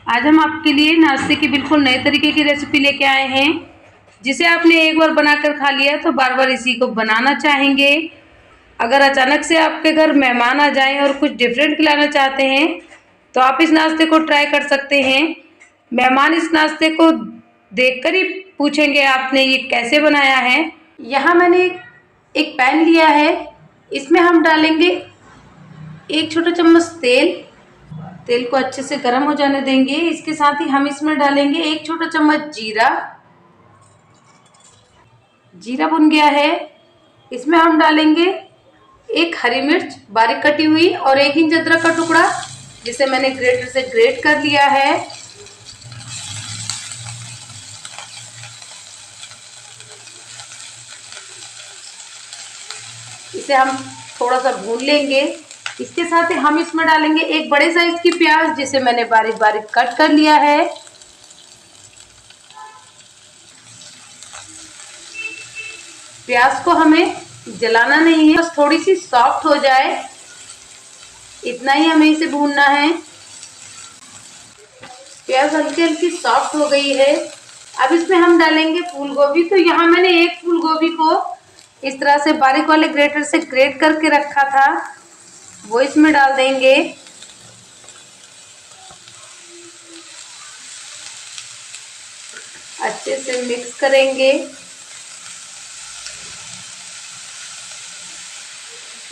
आज हम आपके लिए नाश्ते की बिल्कुल नए तरीके की रेसिपी लेके आए हैं, जिसे आपने एक बार बनाकर खा लिया तो बार बार इसी को बनाना चाहेंगे। अगर अचानक से आपके घर मेहमान आ जाएं और कुछ डिफरेंट खिलाना चाहते हैं तो आप इस नाश्ते को ट्राई कर सकते हैं। मेहमान इस नाश्ते को देखकर ही पूछेंगे आपने ये कैसे बनाया है। यहाँ मैंने एक पैन लिया है, इसमें हम डालेंगे 1 छोटा चम्मच तेल। तेल को अच्छे से गर्म हो जाने देंगे। इसके साथ ही हम इसमें डालेंगे 1 छोटा चम्मच जीरा। जीरा भुन गया है, इसमें हम डालेंगे 1 हरी मिर्च बारीक कटी हुई और 1 इंच अदरक का टुकड़ा, जिसे मैंने ग्रेटर से ग्रेट कर लिया है। इसे हम थोड़ा सा भून लेंगे। इसके साथ ही हम इसमें डालेंगे 1 बड़े साइज की प्याज, जिसे मैंने बारीक बारीक कट कर लिया है। प्याज को हमें जलाना नहीं है, बस थोड़ी सी सॉफ्ट हो जाए इतना ही हमें इसे भूनना है। प्याज हल्की हल्की सॉफ्ट हो गई है। अब इसमें हम डालेंगे फूल गोभी। तो यहाँ मैंने एक फूल गोभी को इस तरह से बारीक वाले ग्रेटर से ग्रेट करके रखा था, वो इसमें डाल देंगे। अच्छे से मिक्स करेंगे।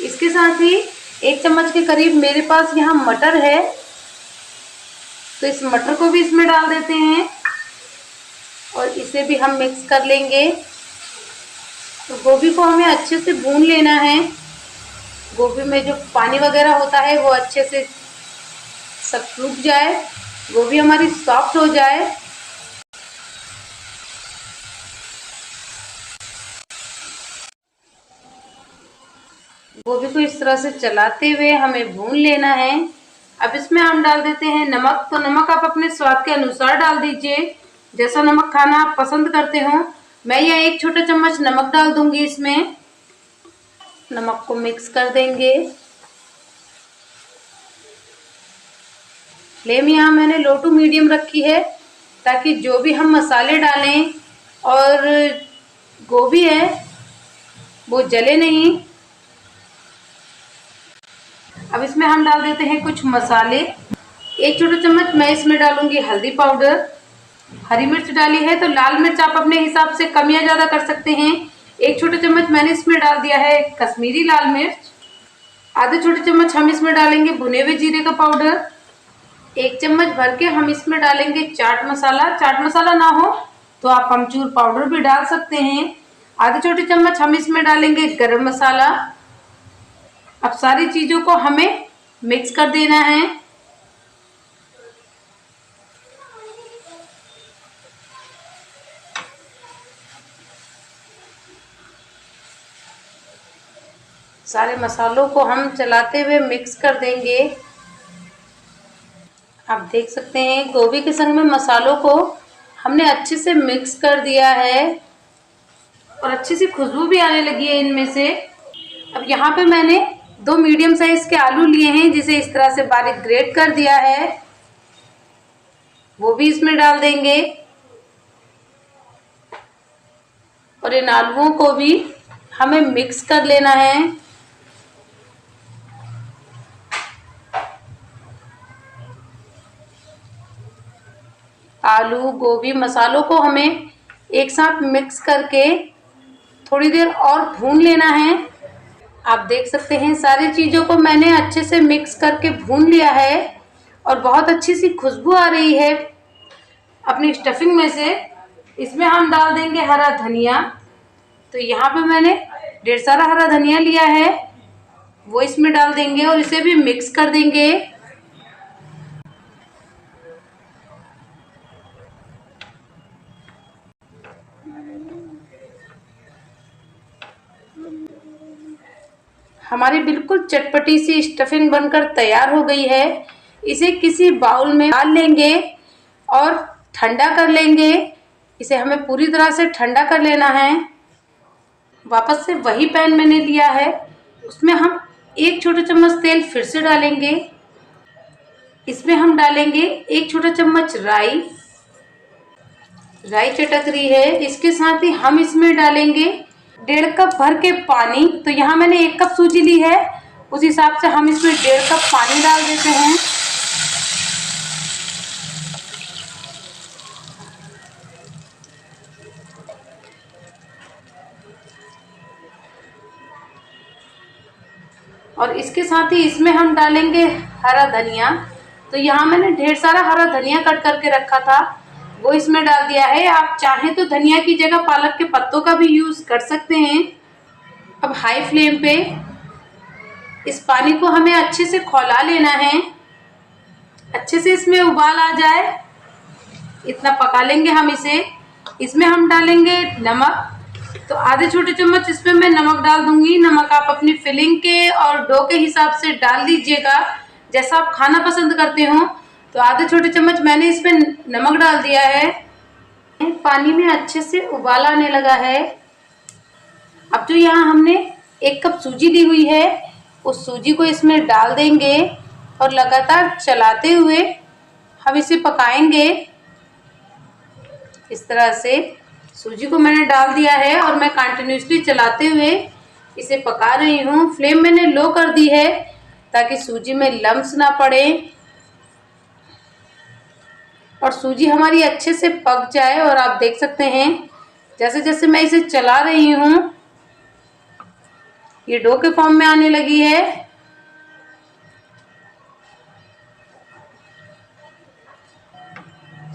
इसके साथ ही 1 चम्मच के करीब मेरे पास यहाँ मटर है, तो इस मटर को भी इसमें डाल देते हैं और इसे भी हम मिक्स कर लेंगे। तो गोभी को हमें अच्छे से भून लेना है। गोभी में जो पानी वगैरह होता है वो अच्छे से सब सूख जाए, गोभी हमारी सॉफ्ट हो जाए। गोभी को इस तरह से चलाते हुए हमें भून लेना है। अब इसमें हम डाल देते हैं नमक। तो नमक आप अपने स्वाद के अनुसार डाल दीजिए, जैसा नमक खाना आप पसंद करते हो। मैं यहाँ 1 छोटा चम्मच नमक डाल दूंगी इसमें। नमक को मिक्स कर देंगे। फ्लेम यहाँ मैंने लो टू मीडियम रखी है, ताकि जो भी हम मसाले डालें और गोभी है वो जले नहीं। अब इसमें हम डाल देते हैं कुछ मसाले। 1 छोटा चम्मच मैं इसमें डालूंगी हल्दी पाउडर। हरी मिर्च डाली है तो लाल मिर्च आप अपने हिसाब से कम या ज़्यादा कर सकते हैं। 1 छोटा चम्मच मैंने इसमें डाल दिया है कश्मीरी लाल मिर्च। ½ छोटा चम्मच हम इसमें डालेंगे भुने हुए जीरे का पाउडर। 1 चम्मच भर के हम इसमें डालेंगे चाट मसाला। चाट मसाला ना हो तो आप अमचूर पाउडर भी डाल सकते हैं। ½ छोटे चम्मच हम इसमें डालेंगे गरम मसाला। अब सारी चीज़ों को हमें मिक्स कर देना है। सारे मसालों को हम चलाते हुए मिक्स कर देंगे। आप देख सकते हैं गोभी के संग में मसालों को हमने अच्छे से मिक्स कर दिया है और अच्छी सी खुशबू भी आने लगी है इनमें से। अब यहाँ पे मैंने 2 मीडियम साइज के आलू लिए हैं, जिसे इस तरह से बारीक ग्रेट कर दिया है, वो भी इसमें डाल देंगे। और इन आलूओं को भी हमें मिक्स कर लेना है। आलू गोभी मसालों को हमें एक साथ मिक्स करके थोड़ी देर और भून लेना है। आप देख सकते हैं सारी चीज़ों को मैंने अच्छे से मिक्स करके भून लिया है और बहुत अच्छी सी खुशबू आ रही है अपनी स्टफिंग में से। इसमें हम डाल देंगे हरा धनिया। तो यहाँ पे मैंने ढेर सारा हरा धनिया लिया है, वो इसमें डाल देंगे और इसे भी मिक्स कर देंगे। हमारी बिल्कुल चटपटी सी स्टफिंग बनकर तैयार हो गई है। इसे किसी बाउल में डाल लेंगे और ठंडा कर लेंगे। इसे हमें पूरी तरह से ठंडा कर लेना है। वापस से वही पैन मैंने लिया है, उसमें हम 1 छोटा चम्मच तेल फिर से डालेंगे। इसमें हम डालेंगे 1 छोटा चम्मच राई। राई चटक रही है। इसके साथ ही हम इसमें डालेंगे 1.5 कप भर के पानी। तो यहाँ मैंने 1 कप सूजी ली है, उस हिसाब से हम इसमें 1.5 कप पानी डाल देते हैं। और इसके साथ ही इसमें हम डालेंगे हरा धनिया। तो यहाँ मैंने ढेर सारा हरा धनिया कट करके रखा था, वो इसमें डाल दिया है। आप चाहें तो धनिया की जगह पालक के पत्तों का भी यूज़ कर सकते हैं। अब हाई फ्लेम पे इस पानी को हमें अच्छे से खौला लेना है। अच्छे से इसमें उबाल आ जाए इतना पका लेंगे हम इसे। इसमें हम डालेंगे नमक। तो आधे छोटे चम्मच इसमें मैं नमक डाल दूंगी। नमक आप अपनी फिलिंग के और डो के हिसाब से डाल दीजिएगा, जैसा आप खाना पसंद करते हो। तो आधे छोटे चम्मच मैंने इसमें नमक डाल दिया है। पानी में अच्छे से उबाल आने लगा है। अब जो यहाँ हमने 1 कप सूजी ली हुई है, उस सूजी को इसमें डाल देंगे और लगातार चलाते हुए हम इसे पकाएंगे। इस तरह से सूजी को मैंने डाल दिया है और मैं कंटिन्यूसली चलाते हुए इसे पका रही हूँ। फ्लेम मैंने लो कर दी है ताकि सूजी में लम्स ना पड़े और सूजी हमारी अच्छे से पक जाए। और आप देख सकते हैं जैसे जैसे मैं इसे चला रही हूँ ये डो के फॉर्म में आने लगी है।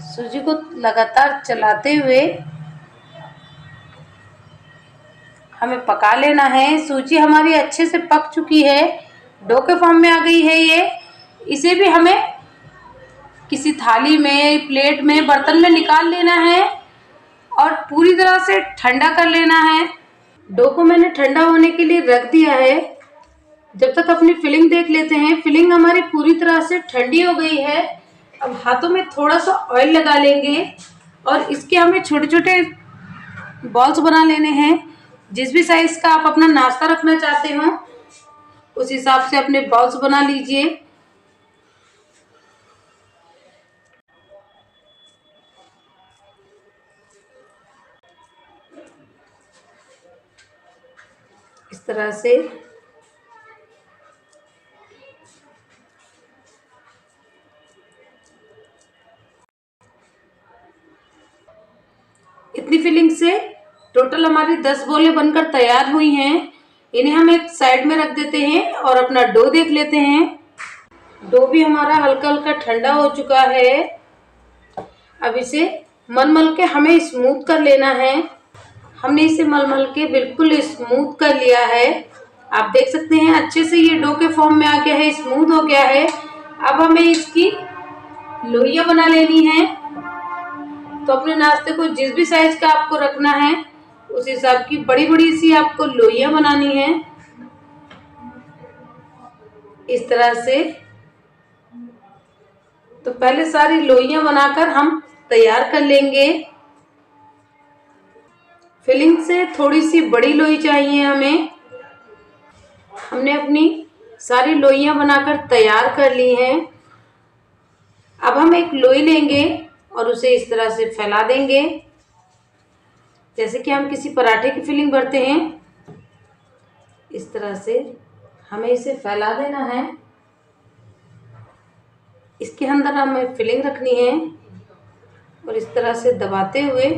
सूजी को लगातार चलाते हुए हमें पका लेना है। सूजी हमारी अच्छे से पक चुकी है, डो के फॉर्म में आ गई है ये। इसे भी हमें किसी थाली में, प्लेट में, बर्तन में निकाल लेना है और पूरी तरह से ठंडा कर लेना है। डो को मैंने ठंडा होने के लिए रख दिया है। जब तक अपनी फिलिंग देख लेते हैं। फिलिंग हमारी पूरी तरह से ठंडी हो गई है। अब हाथों में थोड़ा सा ऑयल लगा लेंगे और इसके हमें छोटे छोटे बॉल्स बना लेने हैं। जिस भी साइज का आप अपना नाश्ता रखना चाहते हो उस हिसाब से अपने बॉल्स बना लीजिए। इस तरह से इतनी फिलिंग से टोटल हमारी 10 बोलें बनकर तैयार हुई हैं। इन्हें हम एक साइड में रख देते हैं और अपना डो देख लेते हैं। डो भी हमारा हल्का हल्का ठंडा हो चुका है। अब इसे मल मल के हमें स्मूथ कर लेना है। हमने इसे मल मल के बिल्कुल स्मूथ कर लिया है। आप देख सकते हैं अच्छे से ये डो के फॉर्म में आ गया है, स्मूथ हो गया है। अब हमें इसकी लोइयां बना लेनी है। तो अपने नाश्ते को जिस भी साइज का आपको रखना है उस हिसाब की बड़ी बड़ी सी आपको लोइयां बनानी है। इस तरह से तो पहले सारी लोइयां बनाकर हम तैयार कर लेंगे। फिलिंग से थोड़ी सी बड़ी लोई चाहिए हमें। हमने अपनी सारी लोइयां बनाकर तैयार कर ली हैं। अब हम एक लोई लेंगे और उसे इस तरह से फैला देंगे जैसे कि हम किसी पराठे की फिलिंग भरते हैं। इस तरह से हमें इसे फैला देना है। इसके अंदर हमें फिलिंग रखनी है और इस तरह से दबाते हुए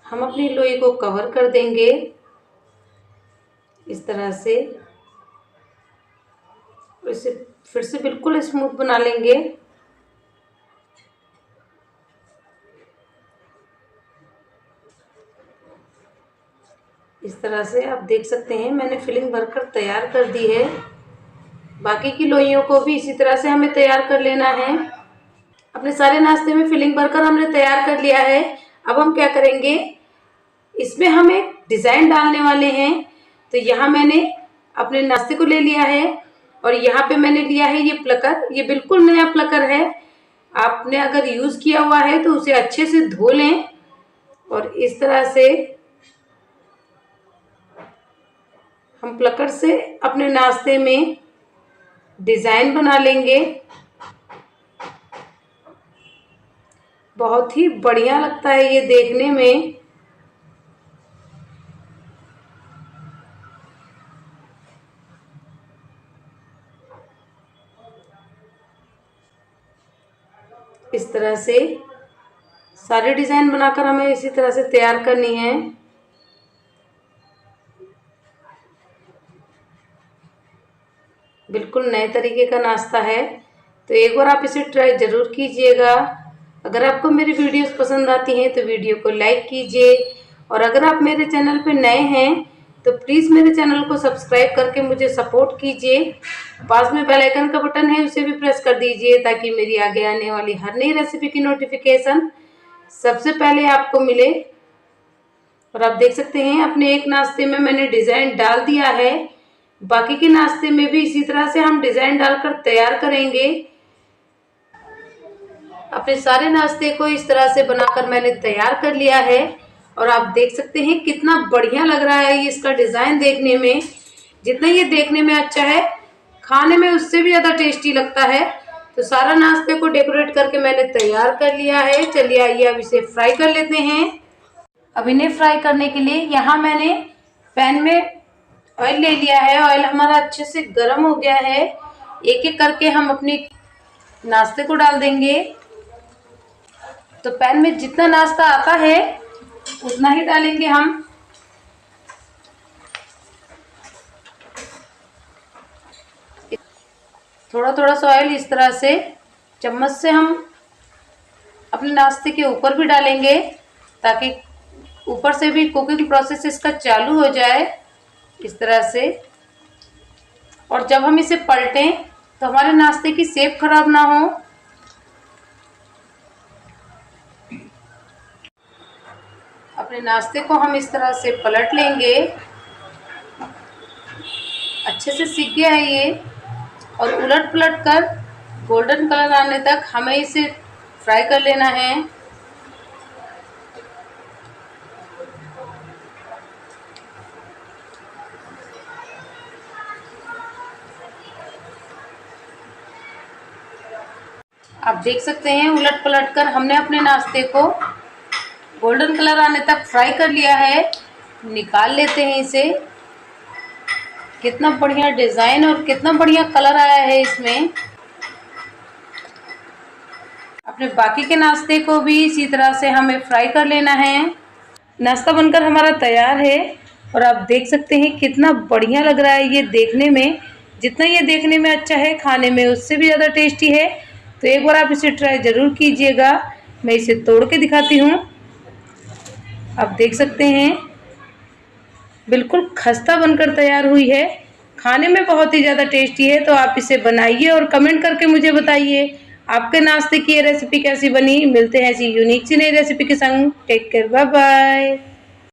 हम अपनी लोई को कवर कर देंगे इस तरह से। इसे फिर से बिल्कुल स्मूथ बना लेंगे। इस तरह से आप देख सकते हैं मैंने फिलिंग भरकर तैयार कर दी है। बाकी की लोइयों को भी इसी तरह से हमें तैयार कर लेना है। अपने सारे नाश्ते में फिलिंग भरकर हमने तैयार कर लिया है। अब हम क्या करेंगे, इसमें हम एक डिज़ाइन डालने वाले हैं। तो यहाँ मैंने अपने नाश्ते को ले लिया है और यहाँ पे मैंने लिया है ये प्लकर। ये बिल्कुल नया प्लकर है। आपने अगर यूज़ किया हुआ है तो उसे अच्छे से धो लें और इस तरह से हम प्लकर से अपने नाश्ते में डिज़ाइन बना लेंगे। बहुत ही बढ़िया लगता है ये देखने में। इस तरह से सारे डिज़ाइन बनाकर हमें इसी तरह से तैयार करनी है। बिल्कुल नए तरीके का नाश्ता है, तो एक बार आप इसे ट्राई ज़रूर कीजिएगा। अगर आपको मेरी वीडियोस पसंद आती हैं तो वीडियो को लाइक कीजिए, और अगर आप मेरे चैनल पर नए हैं तो प्लीज़ मेरे चैनल को सब्सक्राइब करके मुझे सपोर्ट कीजिए। पास में बेल आइकन का बटन है, उसे भी प्रेस कर दीजिए ताकि मेरी आगे आने वाली हर नई रेसिपी की नोटिफिकेशन सबसे पहले आपको मिले। और आप देख सकते हैं अपने एक नाश्ते में मैंने डिज़ाइन डाल दिया है, बाकी के नाश्ते में भी इसी तरह से हम डिज़ाइन डालकर तैयार करेंगे। अपने सारे नाश्ते को इस तरह से बनाकर मैंने तैयार कर लिया है, और आप देख सकते हैं कितना बढ़िया लग रहा है इसका डिज़ाइन देखने में। जितना ये देखने में अच्छा है, खाने में उससे भी ज़्यादा टेस्टी लगता है। तो सारा नाश्ते को डेकोरेट करके मैंने तैयार कर लिया है। चलिए आइए अब इसे फ्राई कर लेते हैं। अब इन्हें फ्राई करने के लिए यहाँ मैंने पैन में ऑयल ले लिया है। ऑयल हमारा अच्छे से गर्म हो गया है। एक एक करके हम अपनी नाश्ते को डाल देंगे। तो पैन में जितना नाश्ता आता है उतना ही डालेंगे हम। थोड़ा थोड़ा सा ऑयल इस तरह से चम्मच से हम अपने नाश्ते के ऊपर भी डालेंगे, ताकि ऊपर से भी कुकिंग प्रोसेस इसका चालू हो जाए इस तरह से। और जब हम इसे पलटें तो हमारे नाश्ते की शेप खराब ना हो। अपने नाश्ते को हम इस तरह से पलट लेंगे। अच्छे से सीख गया है ये, और उलट पुलट कर गोल्डन कलर आने तक हमें इसे फ्राई कर लेना है। आप देख सकते हैं उलट पलट कर हमने अपने नाश्ते को गोल्डन कलर आने तक फ्राई कर लिया है। निकाल लेते हैं इसे। कितना बढ़िया डिज़ाइन और कितना बढ़िया कलर आया है इसमें। अपने बाकी के नाश्ते को भी इसी तरह से हमें फ्राई कर लेना है। नाश्ता बनकर हमारा तैयार है, और आप देख सकते हैं कितना बढ़िया लग रहा है ये देखने में। जितना ये देखने में अच्छा है, खाने में उससे भी ज़्यादा टेस्टी है। तो एक बार आप इसे ट्राई ज़रूर कीजिएगा। मैं इसे तोड़ के दिखाती हूँ। आप देख सकते हैं बिल्कुल खस्ता बनकर तैयार हुई है। खाने में बहुत ही ज़्यादा टेस्टी है। तो आप इसे बनाइए और कमेंट करके मुझे बताइए आपके नाश्ते की ये रेसिपी कैसी बनी। मिलते हैं ऐसी यूनिक सी नई रेसिपी के संग। Take care, bye bye.